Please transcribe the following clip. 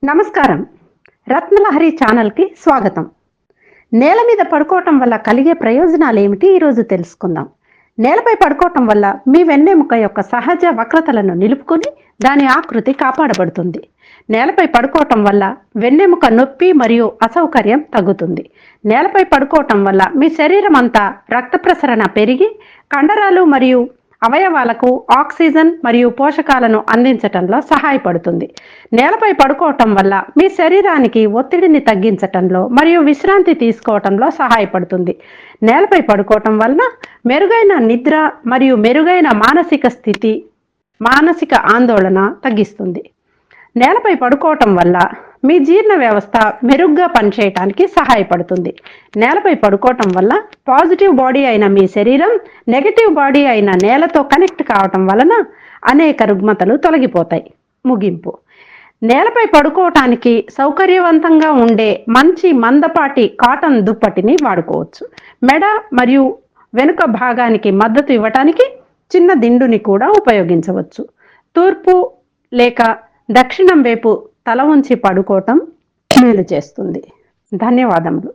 నమస్కారం. రత్నలహరి ఛానల్కి స్వాగతం. నేల మీద పడుకోవటం వల్ల కలిగే ప్రయోజనాలు ఏమిటి ఈరోజు తెలుసుకుందాం. నేలపై పడుకోవటం వల్ల మీ వెన్నెముక యొక్క సహజ వక్రతలను నిలుపుకొని దాని ఆకృతి కాపాడబడుతుంది. నేలపై పడుకోవటం వల్ల వెన్నెముక నొప్పి మరియు అసౌకర్యం తగ్గుతుంది. నేలపై పడుకోవటం వల్ల మీ శరీరం అంతా రక్త ప్రసరణ పెరిగి కండరాలు మరియు అవయవాలకు ఆక్సిజన్ మరియు పోషకాలను అందించటంలో సహాయపడుతుంది. నేలపై పడుకోవటం వల్ల మీ శరీరానికి ఒత్తిడిని తగ్గించటంలో మరియు విశ్రాంతి తీసుకోవటంలో సహాయపడుతుంది. నేలపై పడుకోవటం వలన మెరుగైన నిద్ర మరియు మెరుగైన మానసిక ఆందోళన తగ్గిస్తుంది. నేలపై పడుకోవటం వల్ల మీ జీర్ణ వ్యవస్థ మెరుగ్గా పనిచేయటానికి సహాయపడుతుంది. నేలపై పడుకోవటం వల్ల పాజిటివ్ బాడీ అయిన మీ శరీరం నెగటివ్ బాడీ అయిన నేలతో కనెక్ట్ కావటం వలన అనేక రుగ్మతలు తొలగిపోతాయి. ముగింపు: నేలపై పడుకోవటానికి సౌకర్యవంతంగా ఉండే మంచి మందపాటి కాటన్ దుప్పటిని వాడుకోవచ్చు. మెడ మరియు వెనుక భాగానికి మద్దతు ఇవ్వటానికి చిన్న దిండుని కూడా ఉపయోగించవచ్చు. తూర్పు లేక దక్షిణం వైపు తల ఉంచి పడుకోవటం మేలు చేస్తుంది. ధన్యవాదములు.